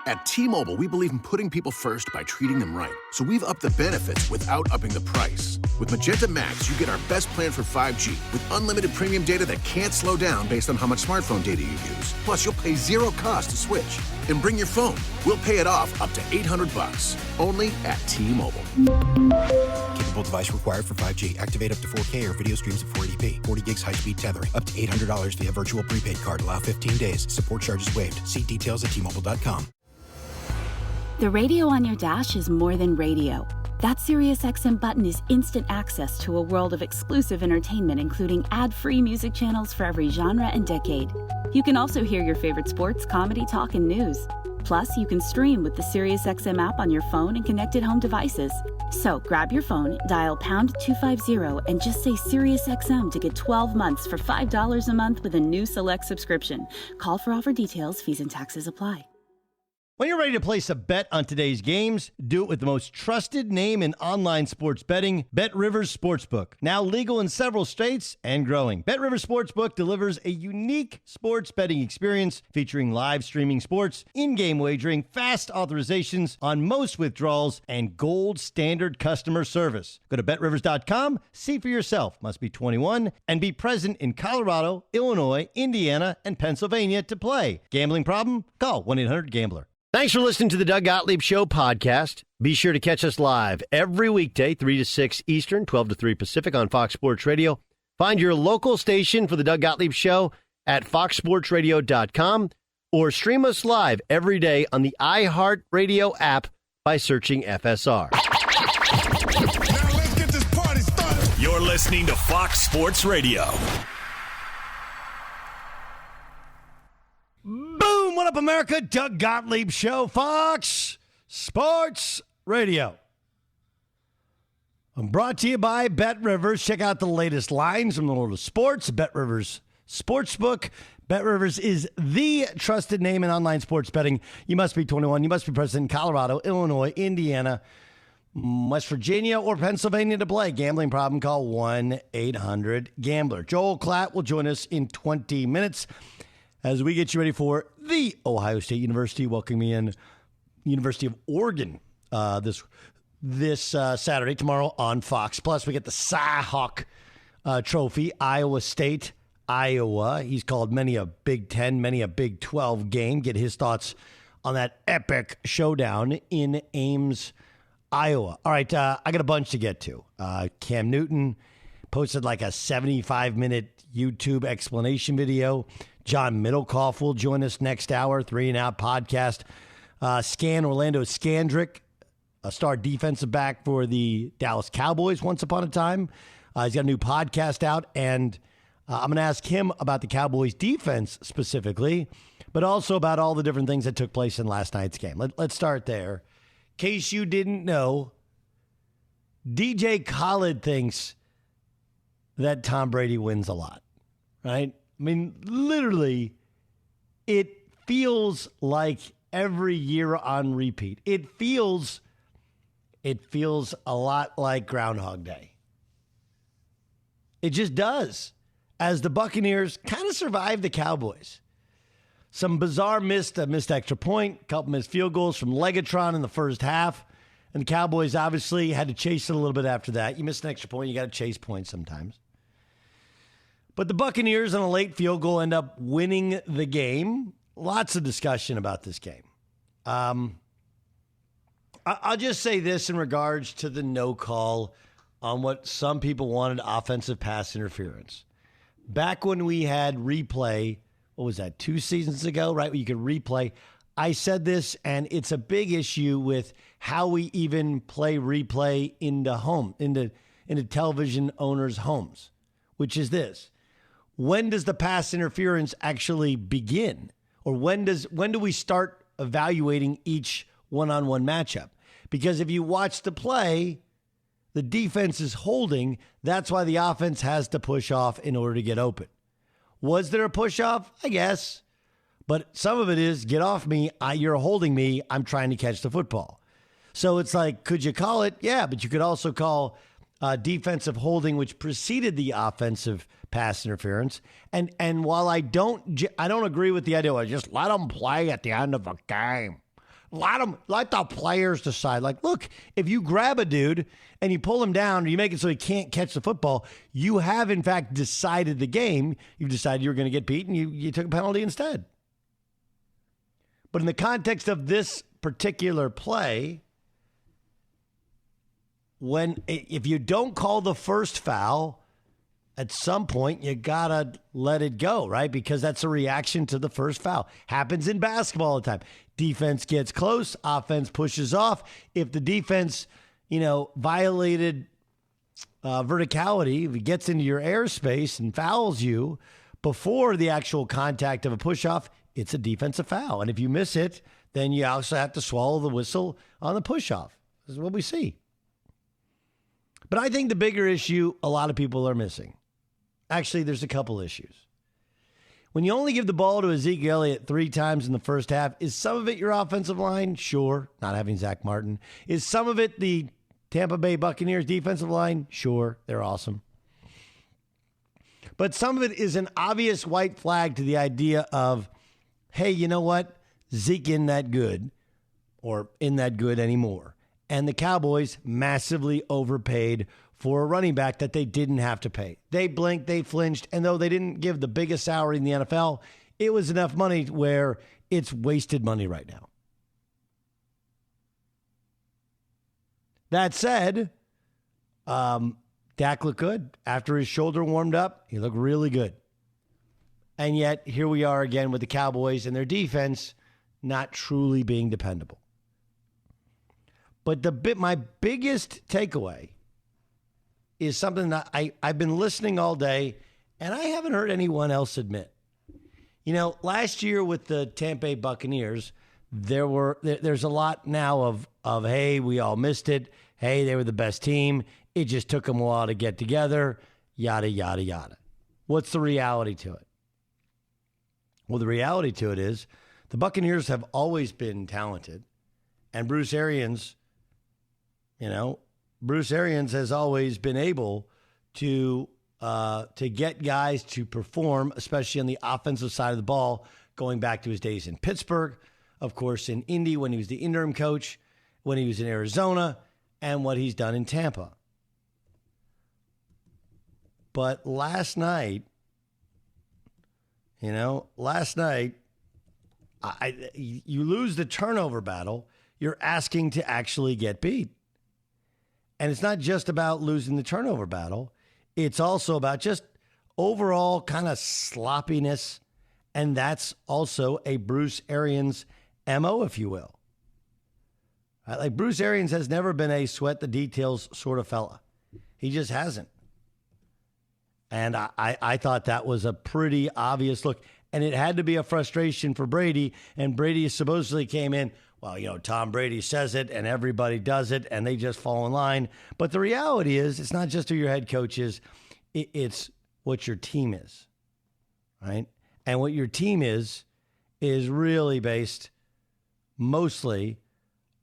At T-Mobile, we believe in putting people first by treating them right. So we've upped the benefits without upping the price. With Magenta Max, you get our best plan for 5G with unlimited premium data that can't slow down based on how much smartphone data you use. Plus, you'll pay zero cost to switch. And bring your phone. We'll pay it off up to $800. Only at T-Mobile. Capable device required for 5G. Activate up to 4K or video streams at 480p. 40 gigs high-speed tethering. Up to $800 via virtual prepaid card. Allow 15 days. Support charges waived. See details at T-Mobile.com. The radio on your dash is more than radio. That SiriusXM button is instant access to a world of exclusive entertainment, including ad-free music channels for every genre and decade. You can also hear your favorite sports, comedy, talk, and news. Plus, you can stream with the SiriusXM app on your phone and connected home devices. So grab your phone, dial pound 250, and just say SiriusXM to get 12 months for $5 a month with a new select subscription. Call for offer details. Fees and taxes apply. When you're ready to place a bet on today's games, do it with the most trusted name in online sports betting, BetRivers Sportsbook. Now legal in several states and growing. BetRivers Sportsbook delivers a unique sports betting experience featuring live streaming sports, in-game wagering, fast authorizations on most withdrawals, and gold standard customer service. Go to BetRivers.com, see for yourself. Must be 21 and be present in Colorado, Illinois, Indiana, and Pennsylvania to play. Gambling problem? Call 1-800-GAMBLER. Thanks for listening to the Doug Gottlieb Show podcast. Be sure to catch us live every weekday, 3 to 6 Eastern, 12 to 3 Pacific on Fox Sports Radio. Find your local station for the Doug Gottlieb Show at foxsportsradio.com or stream us live every day on the iHeartRadio app by searching FSR. Now let's get this party started. You're listening to Fox Sports Radio. Boom! What up, America? Doug Gottlieb Show, Fox Sports Radio. I'm brought to you by BetRivers. Check out the latest lines from the world of sports. BetRivers Sportsbook. BetRivers is the trusted name in online sports betting. You must be 21. You must be present in Colorado, Illinois, Indiana, West Virginia, or Pennsylvania to play. Gambling problem? Call 1-800-GAMBLER. Joel Klatt will join us in 20 minutes. As we get you ready for the Ohio State University, welcoming in University of Oregon this Saturday, tomorrow on Fox. Plus, we get the Cy-Hawk Trophy, Iowa State, Iowa. He's called many a Big 10, many a Big 12 game. Get his thoughts on that epic showdown in Ames, Iowa. All right, I got a bunch to get to. Cam Newton posted like a 75-minute YouTube explanation video. John Middlecoff will join us next hour, 3 and Out podcast. Orlando Scandrick, a star defensive back for the Dallas Cowboys once upon a time. He's got a new podcast out, and I'm going to ask him about the Cowboys defense specifically, but also about all the different things that took place in last night's game. Let's start there. In case you didn't know, DJ Khaled thinks that Tom Brady wins a lot, right? I mean, literally, it feels like every year on repeat. It feels a lot like Groundhog Day. It just does. As the Buccaneers kind of survive the Cowboys. Some bizarre missed extra point, a couple missed field goals from Legatron in the first half. And the Cowboys obviously had to chase it a little bit after that. You miss an extra point, you got to chase points sometimes. But the Buccaneers on a late field goal end up winning the game. Lots of discussion about this game. I'll just say this in regards to the no call on what some people wanted, offensive pass interference. Back when we had replay, what was that, 2 seasons ago, right, where you could replay, I said this, and it's a big issue with how we even play replay into television owners' homes, which is this. When does the pass interference actually begin? Or when do we start evaluating each one-on-one matchup? Because if you watch the play, the defense is holding. That's why the offense has to push off in order to get open. Was there a push off? I guess. But some of it is, get off me. You're holding me. I'm trying to catch the football. So it's like, could you call it? Yeah, but you could also call defensive holding, which preceded the offensive pass interference. And while I don't agree with the idea, just let them play at the end of a game. Let the players decide. Like, look, if you grab a dude and you pull him down or you make it so he can't catch the football, you have, in fact, decided the game. You've decided you were going to get beat and you took a penalty instead. But in the context of this particular play, if you don't call the first foul, at some point you got to let it go, right? Because that's a reaction to the first foul. Happens in basketball all the time. Defense gets close, offense pushes off. If the defense, violated verticality, if it gets into your airspace and fouls you before the actual contact of a push-off, it's a defensive foul. And if you miss it, then you also have to swallow the whistle on the push-off. This is what we see. But I think the bigger issue a lot of people are missing. Actually, there's a couple issues. When you only give the ball to Ezekiel Elliott 3 times in the first half, is some of it your offensive line? Sure, not having Zach Martin. Is some of it the Tampa Bay Buccaneers defensive line? Sure, they're awesome. But some of it is an obvious white flag to the idea of, hey, you know what? Zeke isn't that good or isn't that good anymore. And the Cowboys massively overpaid for a running back that they didn't have to pay. They blinked, they flinched, and though they didn't give the biggest salary in the NFL, it was enough money where it's wasted money right now. That said, Dak looked good. After his shoulder warmed up, he looked really good. And yet, here we are again with the Cowboys and their defense not truly being dependable. But my biggest takeaway is something that I've been listening all day, and I haven't heard anyone else admit. Last year with the Tampa Bay Buccaneers, there's a lot now of hey, we all missed it. Hey, they were the best team. It just took them a while to get together. Yada, yada, yada. What's the reality to it? Well, the reality to it is the Buccaneers have always been talented, and Bruce Arians has always been able to get guys to perform, especially on the offensive side of the ball, going back to his days in Pittsburgh, of course, in Indy when he was the interim coach, when he was in Arizona, and what he's done in Tampa. But last night, you lose the turnover battle, you're asking to actually get beat. And it's not just about losing the turnover battle. It's also about just overall kind of sloppiness. And that's also a Bruce Arians MO, if you will. Right? Like Bruce Arians has never been a sweat the details sort of fella. He just hasn't. And I thought that was a pretty obvious look. And it had to be a frustration for Brady. And Brady supposedly came in, well, Tom Brady says it and everybody does it and they just fall in line. But the reality is it's not just who your head coach is, it's what your team is, right? And what your team is really based mostly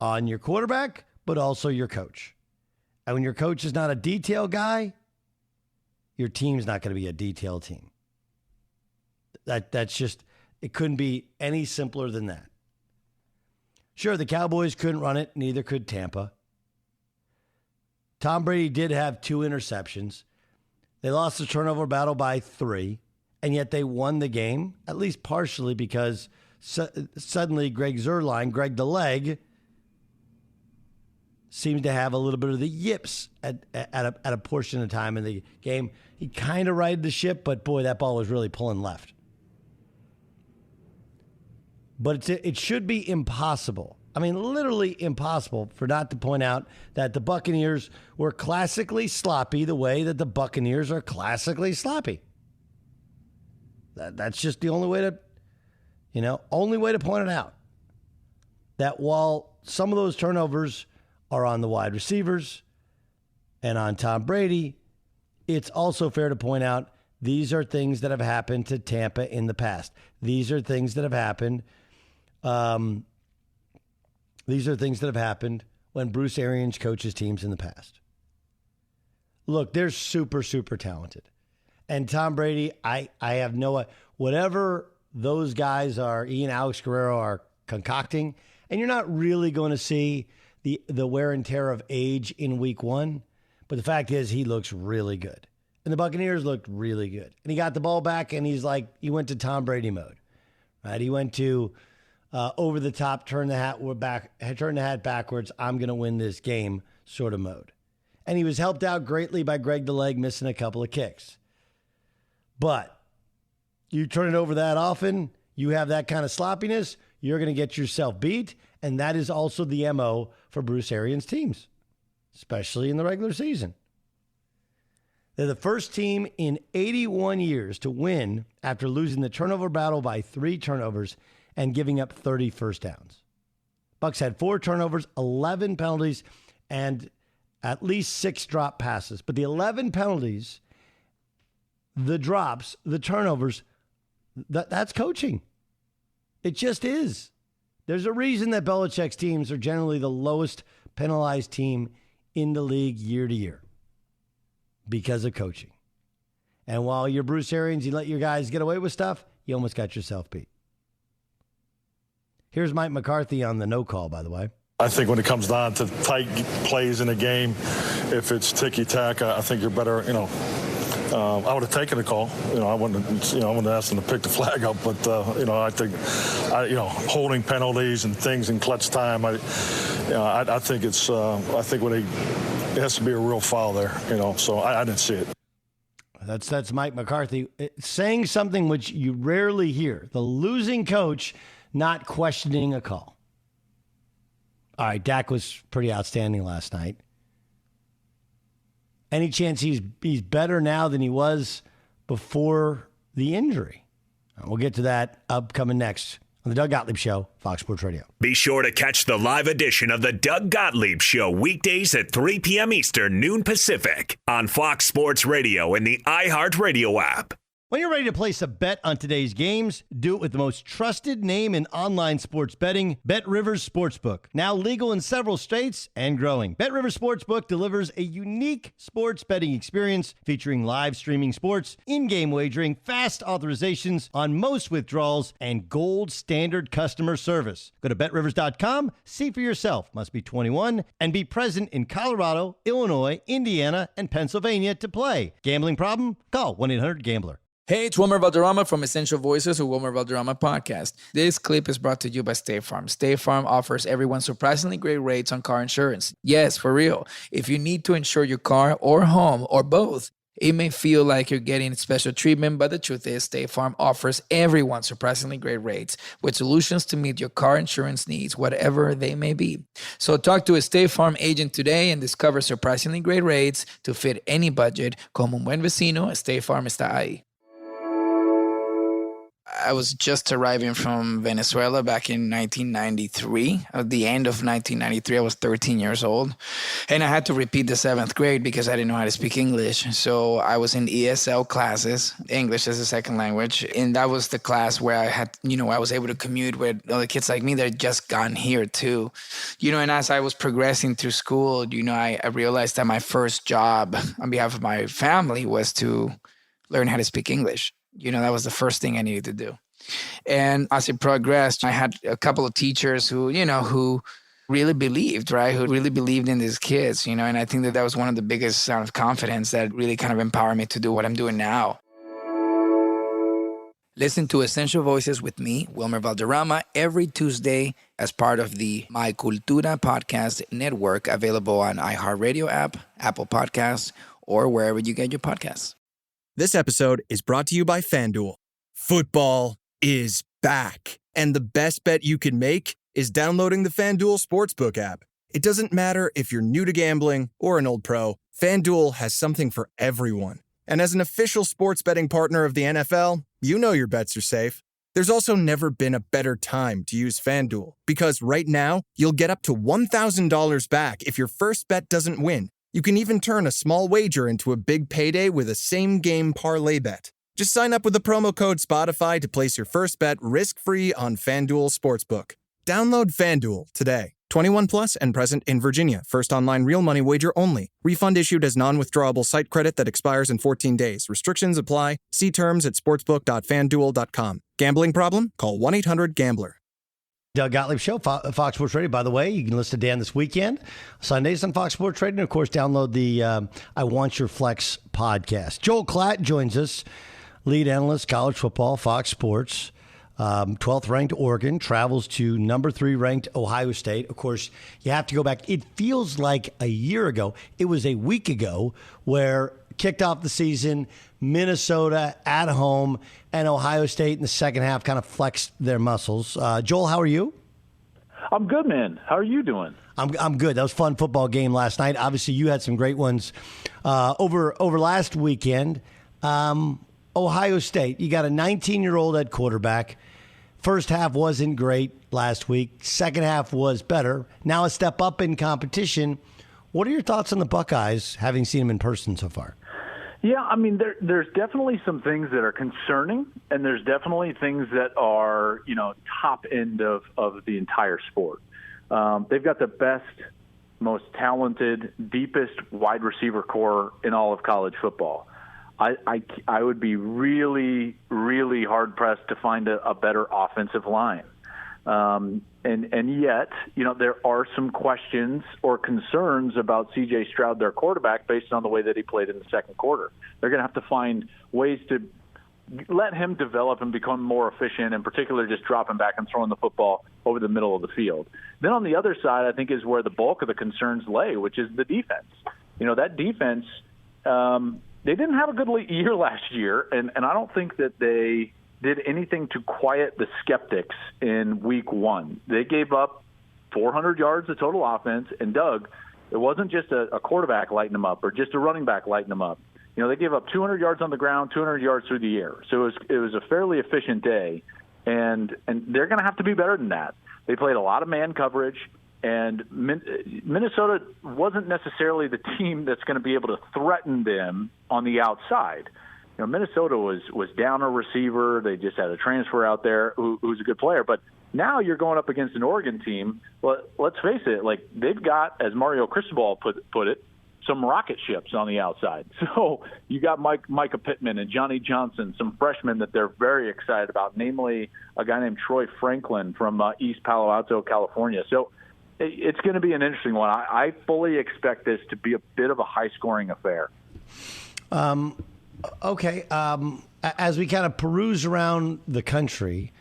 on your quarterback, but also your coach. And when your coach is not a detail guy, your team's not going to be a detail team. That's just, it couldn't be any simpler than that. Sure, the Cowboys couldn't run it, neither could Tampa. Tom Brady did have 2 interceptions. They lost the turnover battle by 3, and yet they won the game, at least partially because suddenly Greg the Leg, seemed to have a little bit of the yips at a portion of time in the game. He kind of righted the ship, but boy, that ball was really pulling left. But it should be impossible. I mean, literally impossible for not to point out that the Buccaneers were classically sloppy the way that the Buccaneers are classically sloppy. That's just the only way to point it out. That while some of those turnovers are on the wide receivers and on Tom Brady, it's also fair to point out these are things that have happened to Tampa in the past. These are things that have happened. These are things that have happened when Bruce Arians coaches teams in the past. Look, they're super, super talented. And Tom Brady, I have whatever those guys are, Alex Guerrero are concocting, And you're not really going to see the wear and tear of age in week one. But the fact is, he looks really good. And the Buccaneers looked really good. And he got the ball back, and he went to Tom Brady mode. Right? He went to over the top, turn the hat backwards, I'm going to win this game sort of mode. And he was helped out greatly by Greg the Leg missing a couple of kicks. But you turn it over that often, you have that kind of sloppiness, you're going to get yourself beat. And that is also the MO for Bruce Arians' teams, especially in the regular season. They're the first team in 81 years to win after losing the turnover battle by 3 turnovers and giving up 30 first downs. Bucs had 4 turnovers, 11 penalties, and at least 6 drop passes. But the 11 penalties, the drops, the turnovers, that's coaching. It just is. There's a reason that Belichick's teams are generally the lowest penalized team in the league year to year because of coaching. And while you're Bruce Arians, you let your guys get away with stuff, you almost got yourself beat. Here's Mike McCarthy on the no call, by the way. I think when it comes down to tight plays in a game, if it's ticky-tack, I think you're better, I would have taken the call. I wouldn't have asked them to pick the flag up. But, I think, holding penalties and things in clutch time, I think it has to be a real foul there, so I didn't see it. That's Mike McCarthy saying something which you rarely hear. The losing coach not questioning a call. All right, Dak was pretty outstanding last night. Any chance he's better now than he was before the injury? We'll get to that upcoming next on the Doug Gottlieb Show, Fox Sports Radio. Be sure to catch the live edition of the Doug Gottlieb Show weekdays at 3 p.m. Eastern, noon Pacific on Fox Sports Radio and the iHeartRadio app. When you're ready to place a bet on today's games, do it with the most trusted name in online sports betting, BetRivers Sportsbook. Now legal in several states and growing. BetRivers Sportsbook delivers a unique sports betting experience featuring live streaming sports, in-game wagering, fast authorizations on most withdrawals, and gold standard customer service. Go to BetRivers.com, see for yourself. Must be 21 and be present in Colorado, Illinois, Indiana, and Pennsylvania to play. Gambling problem? Call 1-800-GAMBLER. Hey, it's Wilmer Valderrama from Essential Voices of Wilmer Valderrama Podcast. This clip is brought to you by State Farm. State Farm offers everyone surprisingly great rates on car insurance. Yes, for real. If you need to insure your car or home or both, it may feel like you're getting special treatment, but the truth is State Farm offers everyone surprisingly great rates with solutions to meet your car insurance needs, whatever they may be. So talk to a State Farm agent today and discover surprisingly great rates to fit any budget. Como un buen vecino, State Farm está ahí. I was just arriving from Venezuela back in 1993. At the end of 1993, I was 13 years old. And I had to repeat the 7th grade because I didn't know how to speak English. So I was in ESL classes, English as a second language. And that was the class where I had, I was able to commute with other kids like me that had just gotten here too. And as I was progressing through school, I realized that my first job on behalf of my family was to learn how to speak English. That was the first thing I needed to do. And as it progressed, I had a couple of teachers who really believed, right? Who really believed in these kids, and I think that was one of the biggest signs of confidence that really kind of empowered me to do what I'm doing now. Listen to Essential Voices with me, Wilmer Valderrama, every Tuesday as part of the My Cultura podcast network, available on iHeartRadio app, Apple Podcasts, or wherever you get your podcasts. This episode is brought to you by FanDuel. Football is back, and the best bet you can make is downloading the FanDuel Sportsbook app. It doesn't matter if you're new to gambling or an old pro, FanDuel has something for everyone. And as an official sports betting partner of the NFL, you know your bets are safe. There's also never been a better time to use FanDuel, because right now, you'll get up to $1,000 back if your first bet doesn't win. You can even turn a small wager into a big payday with a same-game parlay bet. Just sign up with the promo code SPOTIFY to place your first bet risk-free on FanDuel Sportsbook. Download FanDuel today. 21 plus and present in Virginia. First online real money wager only. Refund issued as non-withdrawable site credit that expires in 14 days. Restrictions apply. See terms at sportsbook.fanduel.com. Gambling problem? Call 1-800-GAMBLER. Doug Gottlieb Show, Fox Sports Radio. By the way, you can listen to Dan this weekend, Sundays on Fox Sports Radio. And, of course, download the I Want Your Flex podcast. Joel Klatt joins us, lead analyst, college football, Fox Sports. 12th ranked Oregon, travels to number 3 ranked Ohio State. Of course, you have to go back. It feels like a year ago. It was a week ago where kicked off the season, Minnesota at home, and Ohio State in the second half kind of flexed their muscles. Joel, how are you? I'm good, man. How are you doing? I'm good. That was a fun football game last night. Obviously, you had some great ones over last weekend. Ohio State, you got a 19-year-old at quarterback. First half wasn't great last week. Second half was better. Now a step up in competition. What are your thoughts on the Buckeyes, having seen them in person so far? Yeah, I mean, there's definitely some things that are concerning, and there's definitely things that are, top end of the entire sport. They've got the best, most talented, deepest wide receiver core in all of college football. I would be really, really hard-pressed to find a better offensive line. And yet, there are some questions or concerns about C.J. Stroud, their quarterback, based on the way that he played in the second quarter. They're going to have to find ways to let him develop and become more efficient, in particular just dropping back and throwing the football over the middle of the field. Then on the other side, I think, is where the bulk of the concerns lay, which is the defense. That defense, they didn't have a good year last year, and I don't think that they did anything to quiet the skeptics in week one. They gave up 400 yards of total offense, and Doug, it wasn't just a quarterback lighting them up or just a running back lighting them up. They gave up 200 yards on the ground, 200 yards through the air. So it was a fairly efficient day, and they're going to have to be better than that. They played a lot of man coverage, and Minnesota wasn't necessarily the team that's going to be able to threaten them on the outside. Minnesota was down a receiver. They just had a transfer out there who's a good player. But now you're going up against an Oregon team. Well, let's face it, they've got, as Mario Cristobal put it, some rocket ships on the outside. So you got Micah Pittman and Johnny Johnson, some freshmen that they're very excited about, namely a guy named Troy Franklin from East Palo Alto, California. So it's going to be an interesting one. I fully expect this to be a bit of a high-scoring affair. Okay. As we kind of peruse around the country,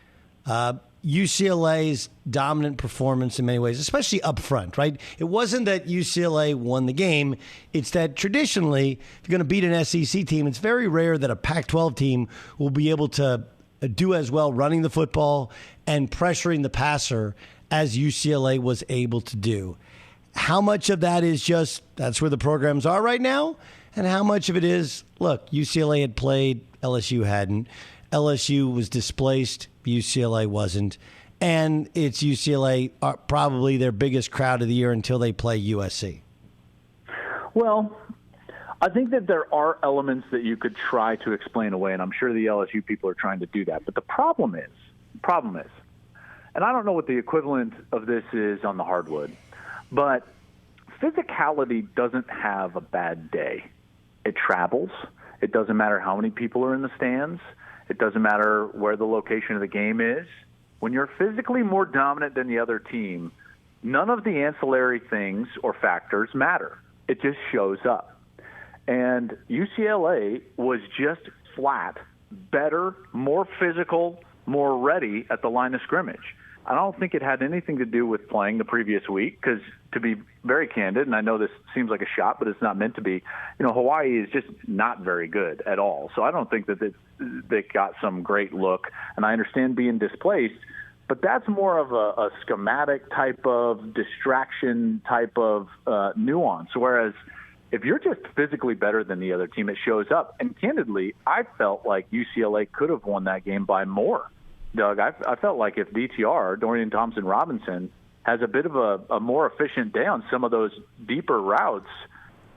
UCLA's dominant performance in many ways, especially up front, right? It wasn't that UCLA won the game. It's that traditionally, if you're going to beat an SEC team, it's very rare that a Pac-12 team will be able to do as well running the football and pressuring the passer as UCLA was able to do. How much of that is just that's where the programs are right now? And how much of it is, look, UCLA had played, LSU hadn't. LSU was displaced, UCLA wasn't. And it's UCLA, probably their biggest crowd of the year until they play USC. Well, I think that there are elements that you could try to explain away, and I'm sure the LSU people are trying to do that. But the problem is, and I don't know what the equivalent of this is on the hardwood, but physicality doesn't have a bad day. It travels. It doesn't matter how many people are in the stands. It doesn't matter where the location of the game is. When you're physically more dominant than the other team, none of the ancillary things or factors matter. It just shows up. And UCLA was just flat, better, more physical, more ready at the line of scrimmage. I don't think it had anything to do with playing the previous week because, to be very candid, and I know this seems like a shot, but it's not meant to be, Hawaii is just not very good at all. So I don't think that they got some great look. And I understand being displaced, but that's more of a schematic type of distraction type of nuance. Whereas if you're just physically better than the other team, it shows up. And candidly, I felt like UCLA could have won that game by more. Doug, I felt like if DTR, Dorian Thompson-Robinson, has a bit of a more efficient day on some of those deeper routes,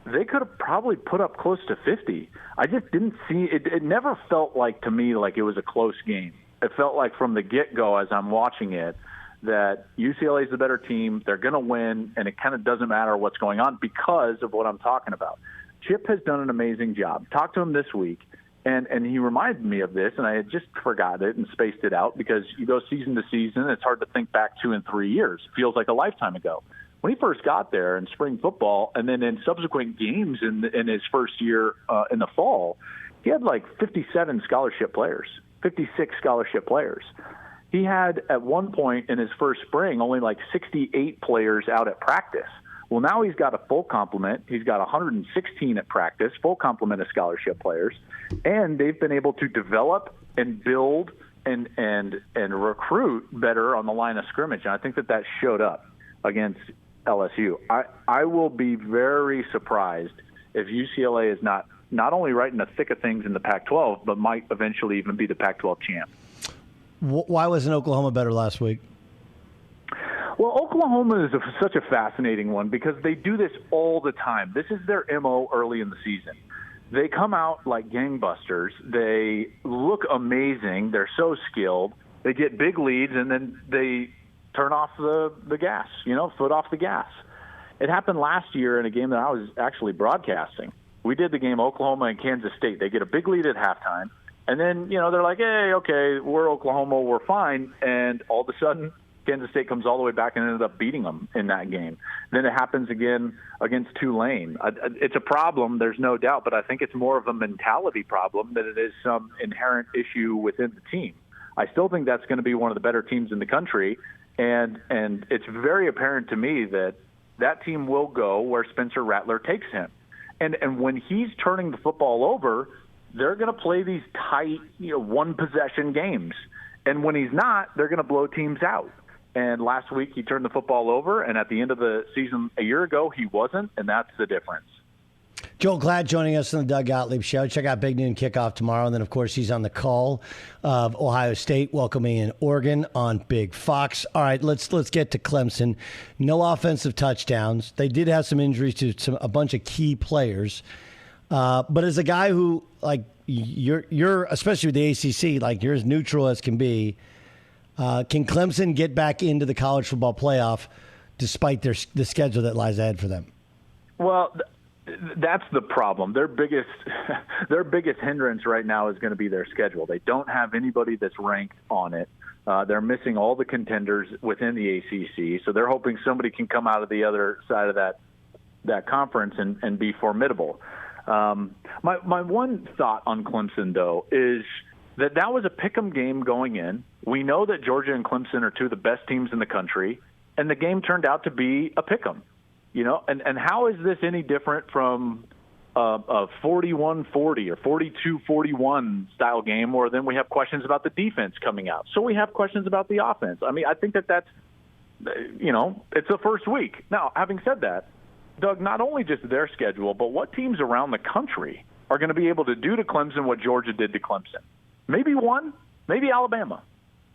they could have probably put up close to 50. I just didn't see it. It never felt like to me like it was a close game. It felt like from the get-go as I'm watching it that UCLA is the better team. They're going to win, and it kind of doesn't matter what's going on because of what I'm talking about. Chip has done an amazing job. Talk to him this week. And he reminded me of this, and I had just forgot it and spaced it out because you go season to season, it's hard to think back 2 and 3 years. It feels like a lifetime ago. When he first got there in spring football and then in subsequent games in his first year in the fall, he had like 57 scholarship players, 56 scholarship players. He had at one point in his first spring only like 68 players out at practice. Well, now he's got a full complement. He's got 116 at practice, full complement of scholarship players, and they've been able to develop and build and recruit better on the line of scrimmage. And I think that showed up against LSU. I will be very surprised if UCLA is not only right in the thick of things in the Pac-12, but might eventually even be the Pac-12 champ. Why wasn't Oklahoma better last week? Well, Oklahoma is such a fascinating one because they do this all the time. This is their MO early in the season. They come out like gangbusters. They look amazing. They're so skilled. They get big leads, and then they turn off the gas, foot off the gas. It happened last year in a game that I was actually broadcasting. We did the game Oklahoma and Kansas State. They get a big lead at halftime, and then, they're like, hey, okay, we're Oklahoma, we're fine, and all of a sudden Kansas State comes all the way back and ended up beating them in that game. Then it happens again against Tulane. It's a problem, there's no doubt, but I think it's more of a mentality problem than it is some inherent issue within the team. I still think that's going to be one of the better teams in the country, and it's very apparent to me that team will go where Spencer Rattler takes him. And when he's turning the football over, they're going to play these tight, one-possession games. And when he's not, they're going to blow teams out. And last week he turned the football over, and at the end of the season a year ago he wasn't, and that's the difference. Joel Klatt joining us on the Doug Gottlieb Show. Check out Big Noon Kickoff tomorrow. And then, of course, he's on the call of Ohio State welcoming in Oregon on Big Fox. All right, let's get to Clemson. No offensive touchdowns. They did have some injuries to a bunch of key players. But as a guy who, like, you're especially with the ACC, like, you're as neutral as can be, can Clemson get back into the college football playoff despite the schedule that lies ahead for them? Well, that's the problem. Their biggest hindrance right now is going to be their schedule. They don't have anybody that's ranked on it. They're missing all the contenders within the ACC, so they're hoping somebody can come out of the other side of that conference and be formidable. My one thought on Clemson, though, is that was a pick-em game going in. We know that Georgia and Clemson are two of the best teams in the country, and the game turned out to be a pick-em. And how is this any different from a 41-40 or 42-41 style game, or then we have questions about the defense coming out? So we have questions about the offense. I mean, I think that's, it's the first week. Now, having said that, Doug, not only just their schedule, but what teams around the country are going to be able to do to Clemson what Georgia did to Clemson? Maybe one, maybe Alabama.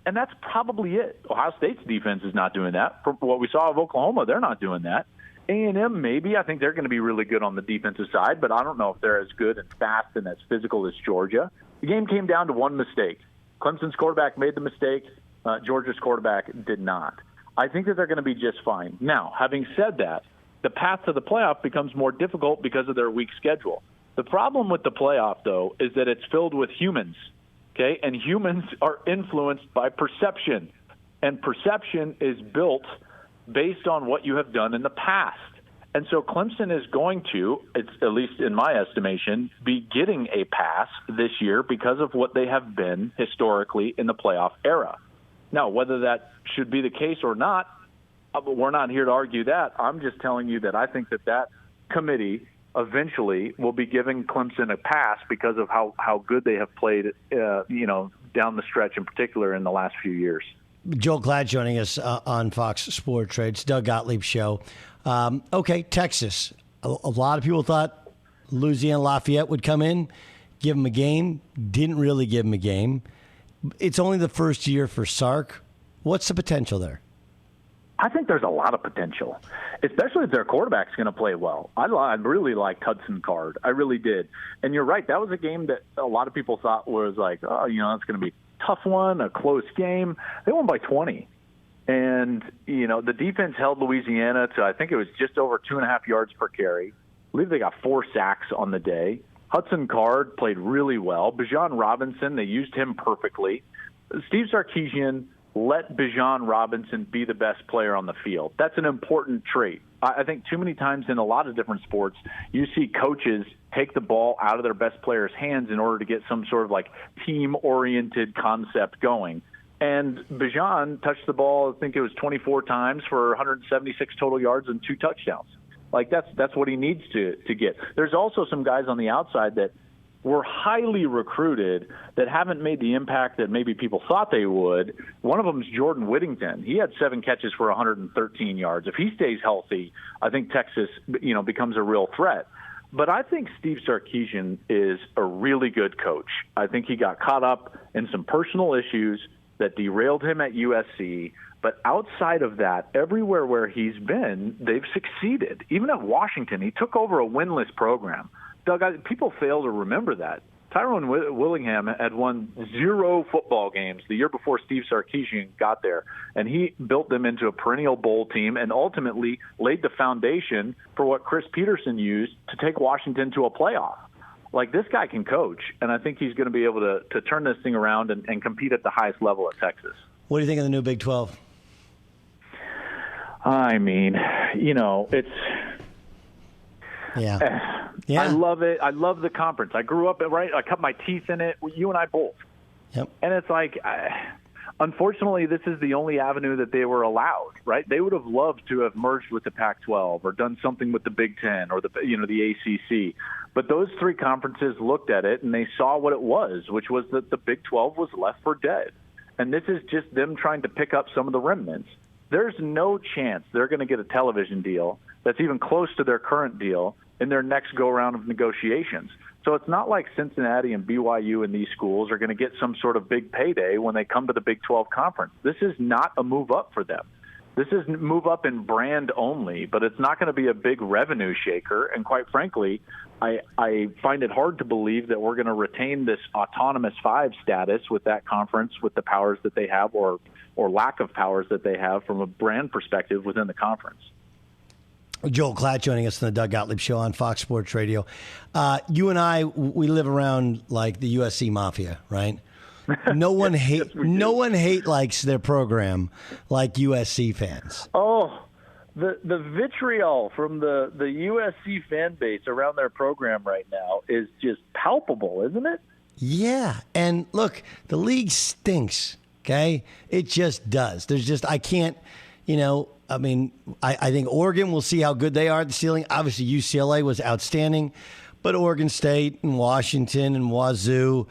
And that's probably it. Ohio State's defense is not doing that. From what we saw of Oklahoma, they're not doing that. A&M, maybe. I think they're going to be really good on the defensive side, but I don't know if they're as good and fast and as physical as Georgia. The game came down to one mistake. Clemson's quarterback made the mistake. Georgia's quarterback did not. I think that they're going to be just fine. Now, having said that, the path to the playoff becomes more difficult because of their weak schedule. The problem with the playoff, though, is that it's filled with humans, okay? And humans are influenced by perception, and perception is built based on what you have done in the past. And so Clemson is going to, it's at least in my estimation, be getting a pass this year because of what they have been historically in the playoff era. Now, whether that should be the case or not, we're not here to argue that. I'm just telling you that I think that committee eventually will be giving Clemson a pass because of how good they have played, down the stretch in particular in the last few years. Joel Klatt joining us on Fox Sports Trades, Doug Gottlieb Show. Okay, Texas. A lot of people thought Louisiana Lafayette would come in, give them a game. Didn't really give them a game. It's only the first year for Sark. What's the potential there? I think there's a lot of potential, especially if their quarterback's going to play well. I really liked Hudson Card. I really did. And you're right. That was a game that a lot of people thought was like, it's going to be a tough one, a close game. They won by 20. And, the defense held Louisiana to, I think it was just over 2.5 yards per carry. I believe they got 4 sacks on the day. Hudson Card played really well. Bijan Robinson, they used him perfectly. Steve Sarkisian let Bijan Robinson be the best player on the field. That's an important trait. I think too many times in a lot of different sports, you see coaches take the ball out of their best players' hands in order to get some sort of like team-oriented concept going. And Bijan touched the ball, I think it was 24 times for 176 total yards and 2 touchdowns. Like that's what he needs to get. There's also some guys on the outside that were highly recruited that haven't made the impact that maybe people thought they would. One of them is Jordan Whittington. He had 7 catches for 113 yards. If he stays healthy, I think Texas, becomes a real threat. But I think Steve Sarkisian is a really good coach. I think he got caught up in some personal issues that derailed him at USC. But outside of that, everywhere where he's been, they've succeeded. Even at Washington, he took over a winless program. Doug, people fail to remember that. Tyrone Willingham had won 0 football games the year before Steve Sarkisian got there, and he built them into a perennial bowl team and ultimately laid the foundation for what Chris Peterson used to take Washington to a playoff. Like, this guy can coach, and I think he's going to be able to turn this thing around and compete at the highest level at Texas. What do you think of the new Big 12? I mean, it's... Yeah. I love it. I love the conference. I grew up I cut my teeth in it. You and I both. Yep. And it's like, unfortunately, this is the only avenue that they were allowed, right? They would have loved to have merged with the Pac-12 or done something with the Big Ten or the ACC. But those 3 conferences looked at it and they saw what it was, which was that the Big 12 was left for dead. And this is just them trying to pick up some of the remnants. There's no chance they're going to get a television deal that's even close to their current deal in their next go-around of negotiations. So it's not like Cincinnati and BYU and these schools are going to get some sort of big payday when they come to the Big 12 conference. This is not a move up for them. This is move up in brand only, but it's not going to be a big revenue shaker. And quite frankly, I find it hard to believe that we're going to retain this autonomous 5 status with that conference, with the powers that they have or lack of powers that they have from a brand perspective within the conference. Joel Klatt joining us on the Doug Gottlieb Show on Fox Sports Radio. You and I, we live around like the USC mafia, right? No one likes their program like USC fans. Oh, the vitriol from the USC fan base around their program right now is just palpable, isn't it? Yeah, and look, the league stinks. Okay, it just does. There's just I can't, I mean, I think Oregon, we'll see how good they are at the ceiling. Obviously, UCLA was outstanding, but Oregon State and Washington and Wazoo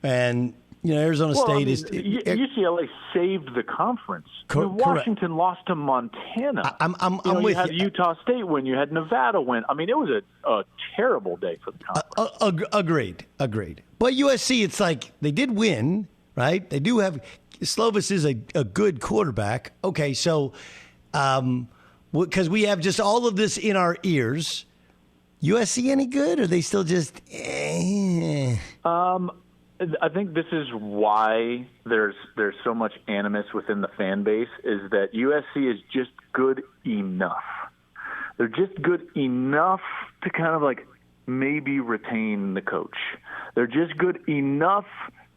and, Arizona State is... UCLA saved the conference. Washington lost to Montana. I'm with you. You had Utah State win. You had Nevada win. I mean, it was a terrible day for the conference. Agreed. But USC, it's like they did win, right? They do have... Slovis is a good quarterback. Okay, so... because we have just all of this in our ears. USC any good? Or are they still just? I think this is why there's so much animus within the fan base is that USC is just good enough. They're just good enough to kind of like maybe retain the coach. They're just good enough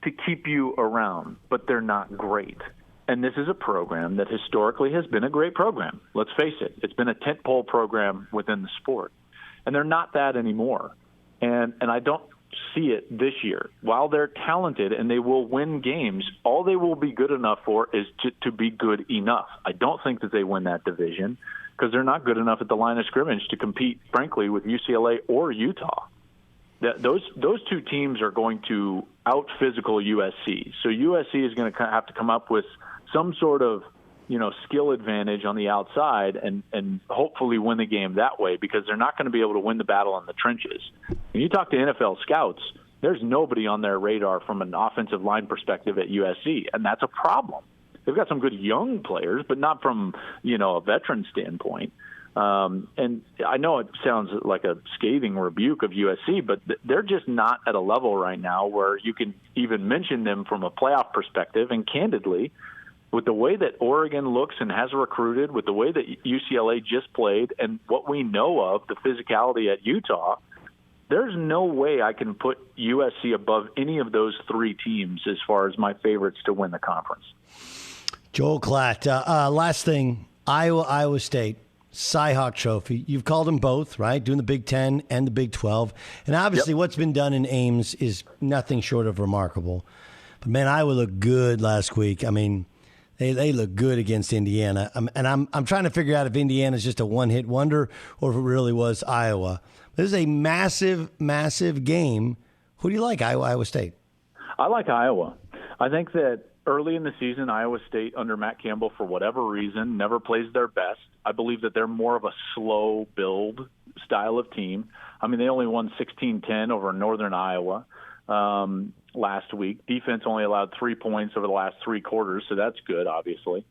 to keep you around, but they're not great. And this is a program that historically has been a great program. Let's face it. It's been a tentpole program within the sport. And they're not that anymore. And I don't see it this year. While they're talented and they will win games, all they will be good enough for is to be good enough. I don't think that they win that division because they're not good enough at the line of scrimmage to compete, frankly, with UCLA or Utah. Those 2 teams are going to out-physical USC. So USC is going to have to come up with some sort of, skill advantage on the outside and hopefully win the game that way because they're not going to be able to win the battle in the trenches. When you talk to NFL scouts, there's nobody on their radar from an offensive line perspective at USC, and that's a problem. They've got some good young players, but not from, a veteran standpoint. And I know it sounds like a scathing rebuke of USC, but they're just not at a level right now where you can even mention them from a playoff perspective. And candidly, with the way that Oregon looks and has recruited, with the way that UCLA just played, and what we know of the physicality at Utah, there's no way I can put USC above any of those three teams as far as my favorites to win the conference. Joel Klatt, last thing, Iowa State, Cy-Hawk Trophy. You've called them both, right? Doing the Big Ten and the Big 12. And obviously what's been done in Ames is nothing short of remarkable. But, man, Iowa looked good last week. I mean, they look good against Indiana. And I'm trying to figure out if Indiana's just a one-hit wonder or if it really was Iowa. This is a massive, massive game. Who do you like, Iowa State? I like Iowa. I think that early in the season, Iowa State under Matt Campbell, for whatever reason, never plays their best. I believe that they're more of a slow build style of team. I mean, they only won 16-10 over Northern Iowa last week. Defense only allowed 3 points over the last three quarters, so that's good, obviously.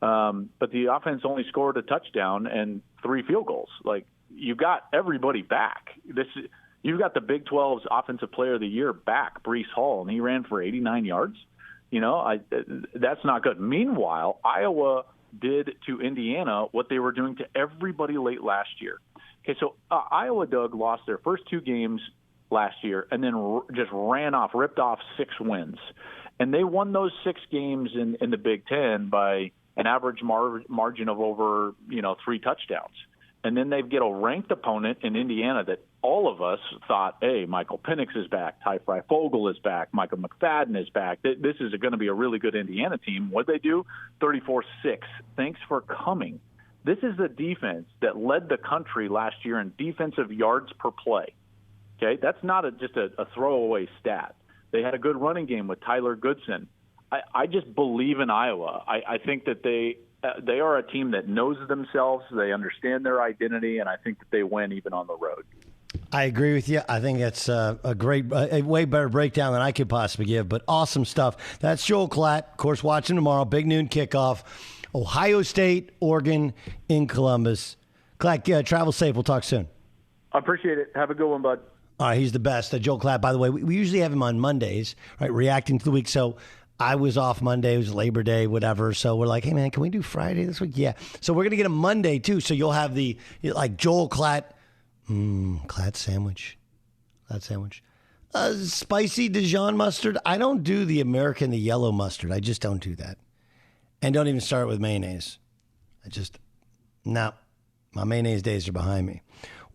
But the offense only scored a touchdown and 3 field goals. Like, you got everybody back. You've got the Big 12's Offensive Player of the Year back, Breece Hall, and he ran for 89 yards. That's not good. Meanwhile, Iowa did to Indiana what they were doing to everybody late last year. Okay, so Iowa, Doug, lost their first 2 games last year and then just ripped off 6 wins. And they won those 6 games in the Big Ten by an average margin of over, 3 touchdowns. And then they get a ranked opponent in Indiana that all of us thought, hey, Michael Penix is back, Ty Fryfogle is back, Michael McFadden is back. This is going to be a really good Indiana team. What did they do? 34-6. Thanks for coming. This is the defense that led the country last year in defensive yards per play. Okay, that's not just a throwaway stat. They had a good running game with Tyler Goodson. I just believe in Iowa. I think that they are a team that knows themselves. They understand their identity, and I think that they win even on the road. I agree with you. I think it's a way better breakdown than I could possibly give, but awesome stuff. That's Joel Klatt, of course, watching tomorrow, big noon kickoff, Ohio State, Oregon in Columbus. Klatt, travel safe. We'll talk soon. I appreciate it. Have a good one, bud. All right, he's the best. Joel Klatt, by the way, we usually have him on Mondays, right, reacting to the week. So I was off Monday. It was Labor Day, whatever. So we're like, hey, man, can we do Friday this week? Yeah. So we're going to get him Monday, too. So you'll have the, Joel Klatt, Klatt sandwich. Klatt sandwich. Spicy Dijon mustard. I don't do the American, the yellow mustard. I just don't do that. And don't even start with mayonnaise. No. My mayonnaise days are behind me.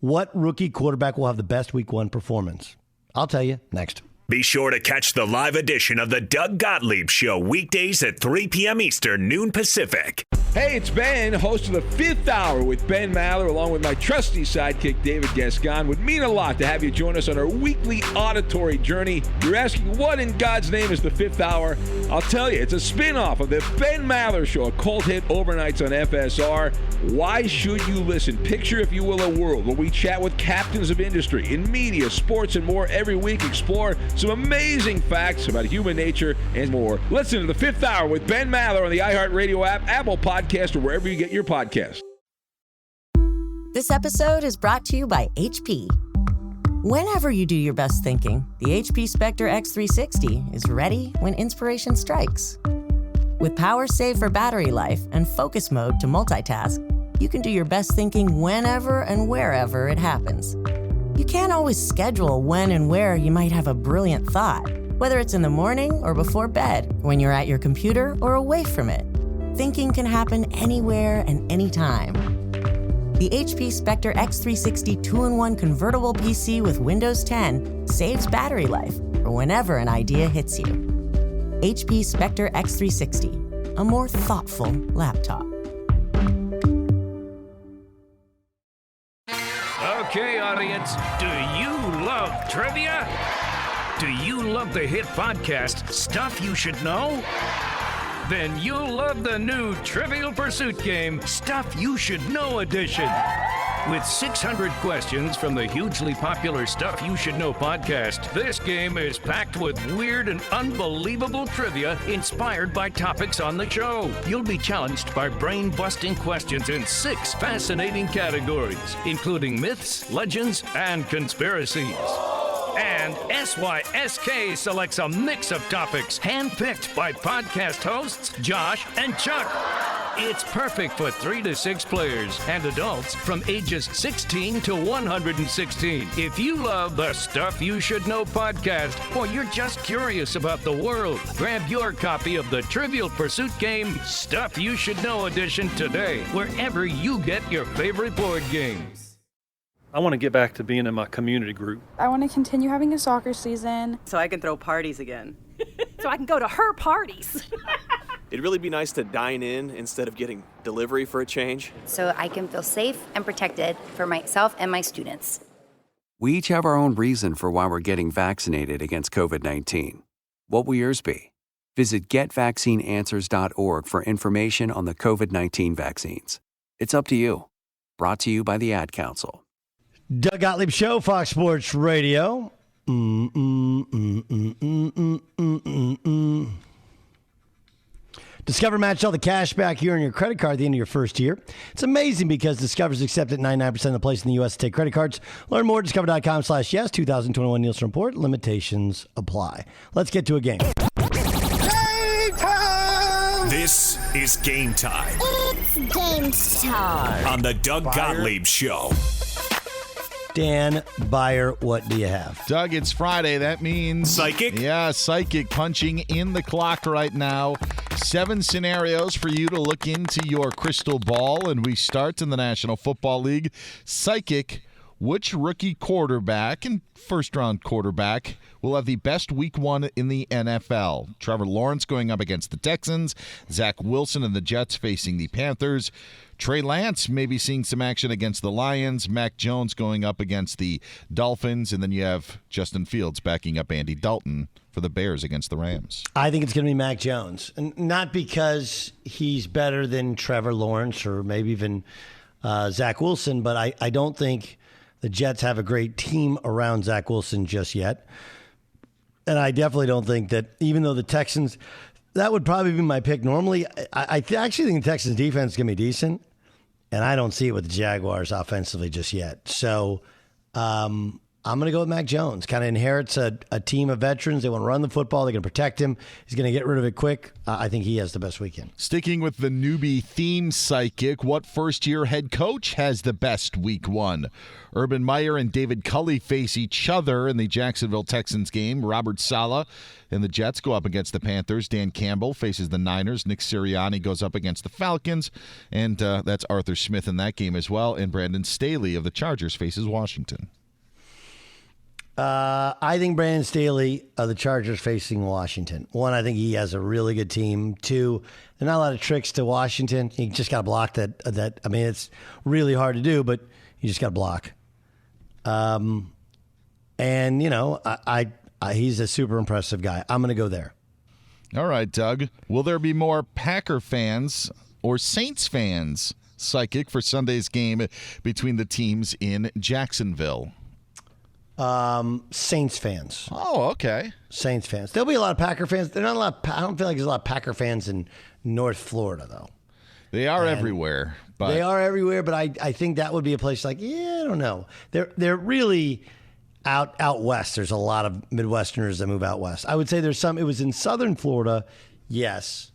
What rookie quarterback will have the best week 1 performance? I'll tell you next. Be sure to catch the live edition of the Doug Gottlieb Show weekdays at 3 p.m. Eastern, noon Pacific. Hey, it's Ben, host of the 5th Hour with Ben Maller, along with my trusty sidekick, David Gascon. Would mean a lot to have you join us on our weekly auditory journey. You're asking, what in God's name is the 5th Hour? I'll tell you, it's a spin-off of the Ben Maller Show, a cult hit overnights on FSR. Why should you listen? Picture, if you will, a world where we chat with captains of industry in media, sports, and more every week. Explore some amazing facts about human nature and more. Listen to the 5th Hour with Ben Maller on the iHeartRadio app, Apple Podcast, or wherever you get your podcast. This episode is brought to you by HP. Whenever you do your best thinking, the HP Spectre X360 is ready when inspiration strikes. With power save for battery life and focus mode to multitask, you can do your best thinking whenever and wherever it happens. You can't always schedule when and where you might have a brilliant thought, whether it's in the morning or before bed, when you're at your computer or away from it. Thinking can happen anywhere and anytime. The HP Spectre X360 2-in-1 convertible PC with Windows 10 saves battery life for whenever an idea hits you. HP Spectre X360, a more thoughtful laptop. Okay, audience, do you love trivia? Do you love the hit podcast, Stuff You Should Know? Then you'll love the new Trivial Pursuit game, Stuff You Should Know Edition. With 600 questions from the hugely popular Stuff You Should Know podcast, this game is packed with weird and unbelievable trivia inspired by topics on the show. You'll be challenged by brain-busting questions in 6 fascinating categories, including myths, legends, and conspiracies. And SYSK selects a mix of topics handpicked by podcast hosts Josh and Chuck. It's perfect for 3 to 6 players and adults from ages 16 to 116. If you love the Stuff You Should Know podcast, or you're just curious about the world, grab your copy of the Trivial Pursuit game Stuff You Should Know edition today, wherever you get your favorite board games. I want to get back to being in my community group. I want to continue having a soccer season. So I can throw parties again. So I can go to her parties. It'd really be nice to dine in instead of getting delivery for a change. So I can feel safe and protected for myself and my students. We each have our own reason for why we're getting vaccinated against COVID-19. What will yours be? Visit getvaccineanswers.org for information on the COVID-19 vaccines. It's up to you. Brought to you by the Ad Council. Doug Gottlieb Show, Fox Sports Radio. Discover matched all the cash back you earn your credit card at the end of your first year. It's amazing because Discover's accepted 99% of the places in the U.S. to take credit cards. Learn more at discover.com/yes. 2021 Nielsen Report. Limitations apply. Let's get to a game. This is Game Time. It's game time. On the Doug Gottlieb Show. Dan Byer, what do you have? Doug, it's Friday. That means... Psychic? Yeah, Psychic punching in the clock right now. 7 scenarios for you to look into your crystal ball, and we start in the National Football League. Psychic, which rookie quarterback and first-round quarterback will have the best week 1 in the NFL? Trevor Lawrence going up against the Texans. Zach Wilson and the Jets facing the Panthers. Trey Lance maybe seeing some action against the Lions. Mac Jones going up against the Dolphins. And then you have Justin Fields backing up Andy Dalton for the Bears against the Rams. I think it's going to be Mac Jones. And not because he's better than Trevor Lawrence or maybe even Zach Wilson, but I don't think the Jets have a great team around Zach Wilson just yet. And I definitely don't think that even though the Texans, that would probably be my pick normally. I actually think the Texans defense is going to be decent, and I don't see it with the Jaguars offensively just yet. So I'm going to go with Mac Jones. Kind of inherits a team of veterans. They want to run the football. They're going to protect him. He's going to get rid of it quick. I think he has the best weekend. Sticking with the newbie theme, Psychic, what first-year head coach has the best week 1? Urban Meyer and David Culley face each other in the Jacksonville Texans game. Robert Saleh and the Jets go up against the Panthers. Dan Campbell faces the Niners. Nick Sirianni goes up against the Falcons. And that's Arthur Smith in that game as well. And Brandon Staley of the Chargers faces Washington. I think Brandon Staley of the Chargers facing Washington. 1, I think he has a really good team. 2, there are not a lot of tricks to Washington. You just got to block that. I mean, it's really hard to do, but you just got to block. And, you know, he's a super impressive guy. I'm going to go there. All right, Doug. Will there be more Packer fans or Saints fans, Psychic, for Sunday's game between the teams in Jacksonville? Saints fans. Oh, okay. Saints fans. There'll be a lot of Packer fans. There's not a lot. I don't feel like there's a lot of Packer fans in North Florida, though. They are everywhere. But they are everywhere, but I think that would be a place like, I don't know. They're really out west. There's a lot of Midwesterners that move out west. I would say there's some. It was in southern Florida, yes.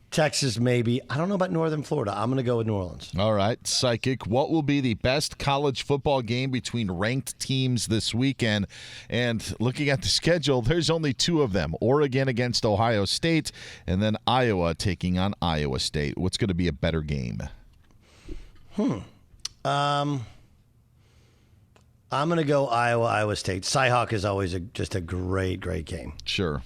Texas, maybe. I don't know about northern Florida. I'm going to go with New Orleans. All right, Psychic. What will be the best college football game between ranked teams this weekend? And looking at the schedule, there's only 2 of them. Oregon against Ohio State, and then Iowa taking on Iowa State. What's going to be a better game? I'm going to go Iowa State. Cyhawk is always just a great game. Sure.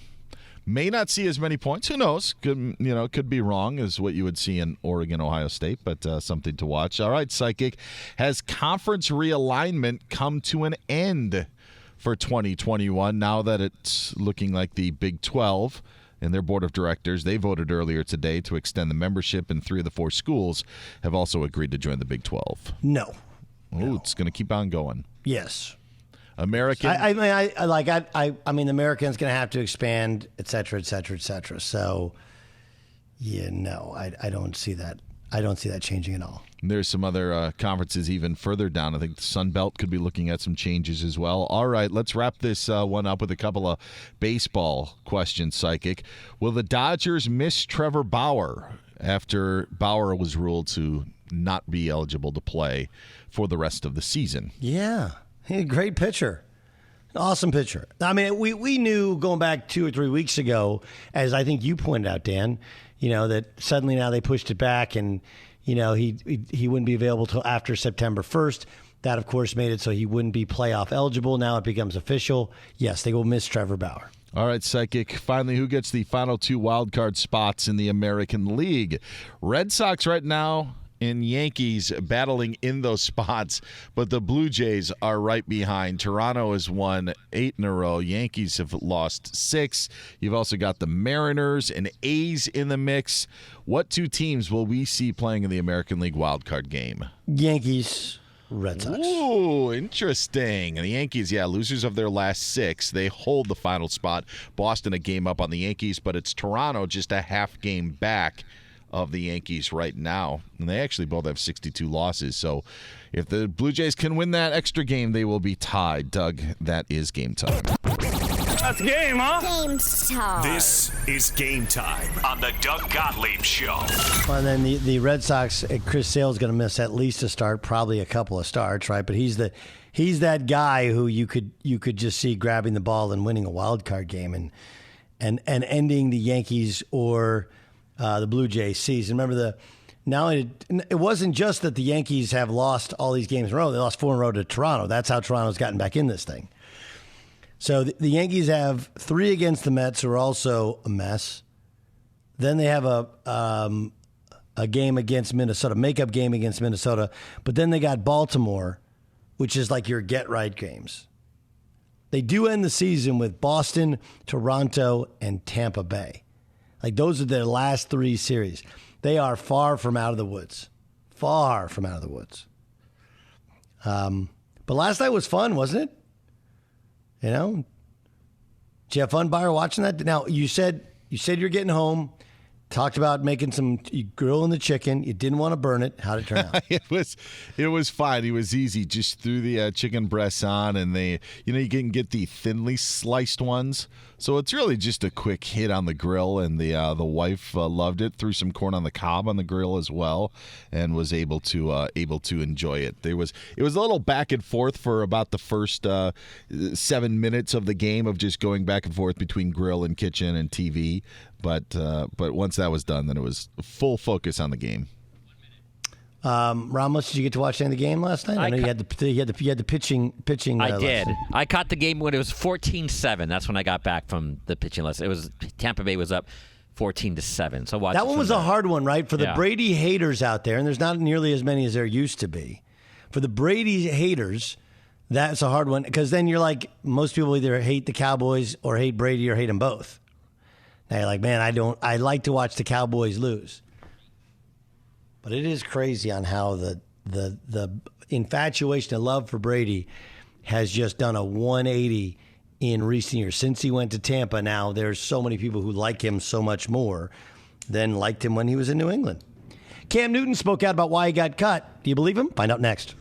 May not see as many points. Who knows? Could be wrong is what you would see in Oregon, Ohio State, but something to watch. All right, Psychic. Has conference realignment come to an end for 2021 now that it's looking like the Big 12 and their board of directors, they voted earlier today to extend the membership, and 3 of the 4 schools have also agreed to join the Big 12? No. It's going to keep on going. Yes. American. I mean, the American's going to have to expand, et cetera, et cetera, et cetera. So, I don't see that. I don't see that changing at all. There's some other conferences even further down. I think the Sun Belt could be looking at some changes as well. All right, let's wrap this one up with a couple of baseball questions, Psychic. Will the Dodgers miss Trevor Bauer after Bauer was ruled to not be eligible to play for the rest of the season. Yeah, he's a great pitcher. Awesome pitcher. I mean, we knew going back 2 or 3 weeks ago, as I think you pointed out, Dan, that suddenly now they pushed it back and, he wouldn't be available till after September 1st. That, of course, made it so he wouldn't be playoff eligible. Now it becomes official. Yes, they will miss Trevor Bauer. All right, Psychic. Finally, who gets the final 2 wildcard spots in the American League? Red Sox right now and Yankees battling in those spots, but the Blue Jays are right behind. Toronto has won 8 in a row. Yankees have lost 6. You've also got the Mariners and A's in the mix. What 2 teams will we see playing in the American League wildcard game? Yankees, Red Sox. Ooh, interesting. And the Yankees, losers of their last 6. They hold the final spot. Boston a game up on the Yankees, but it's Toronto just a half game back of the Yankees right now. And they actually both have 62 losses. So if the Blue Jays can win that extra game, they will be tied. Doug, that is game time. That's game, huh? Game time. This is Game Time on the Doug Gottlieb Show. Well, and then the Red Sox, Chris Sale's going to miss at least a start, probably a couple of starts, right? But he's that guy who you could just see grabbing the ball and winning a wild card game and ending the Yankees or the Blue Jays season. Remember, it wasn't just that the Yankees have lost all these games in a row. They lost 4 in a row to Toronto. That's how Toronto's gotten back in this thing. So the Yankees have 3 against the Mets, who are also a mess. Then they have a game against Minnesota, makeup game against Minnesota. But then they got Baltimore, which is like your get-right games. They do end the season with Boston, Toronto, and Tampa Bay. Like, those are their last 3 series. They are far from out of the woods. Far from out of the woods. But last night was fun, wasn't it? Did you have fun, Byron, watching that? Now, you said you're getting home, talked about making some grilling the chicken. You didn't want to burn it. How'd it turn out? It was fine. It was easy. Just threw the chicken breasts on, and you can get the thinly sliced ones. So it's really just a quick hit on the grill, and the wife loved it. Threw some corn on the cob on the grill as well, and was able to enjoy it. It was a little back and forth for about the first 7 minutes of the game of just going back and forth between grill and kitchen and TV. But once that was done, then it was full focus on the game. Ramos, did you get to watch any of the game last night? I know you had the pitching. I did. I caught the game when it was 14-7. That's when I got back from the pitching lesson. It was Tampa Bay was up 14-7. So watch that one was a hard one, right? For the Brady haters out there, and there's not nearly as many as there used to be. For the Brady haters, that's a hard one because then you're like, most people either hate the Cowboys or hate Brady or hate them both. Now you're like, man, I like to watch the Cowboys lose. But it is crazy on how the infatuation and love for Brady has just done a 180 in recent years. Since he went to Tampa, now there's so many people who like him so much more than liked him when he was in New England. Cam Newton spoke out about why he got cut. Do you believe him? Find out next.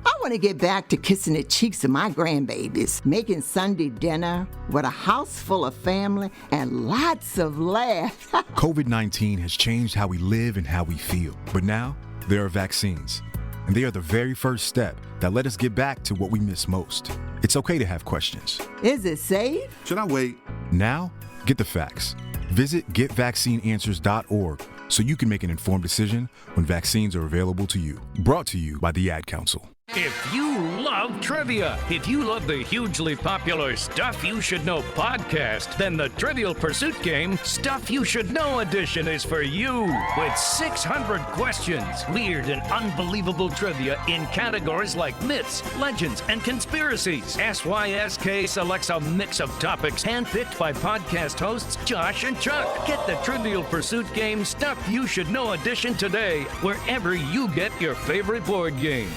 I want to get back to kissing the cheeks of my grandbabies, making Sunday dinner with a house full of family and lots of laughs. COVID-19 has changed how we live and how we feel. But now, there are vaccines. And they are the very first step that let us get back to what we miss most. It's okay to have questions. Is it safe? Should I wait? Now, get the facts. Visit getvaccineanswers.org so you can make an informed decision when vaccines are available to you. Brought to you by the Ad Council. If you love trivia, if you love the hugely popular Stuff You Should Know podcast, then the Trivial Pursuit game, Stuff You Should Know edition, is for you. With 600 questions, weird and unbelievable trivia in categories like myths, legends, and conspiracies. SYSK selects a mix of topics handpicked by podcast hosts Josh and Chuck. Get the Trivial Pursuit game, Stuff You Should Know edition today, wherever you get your favorite board game.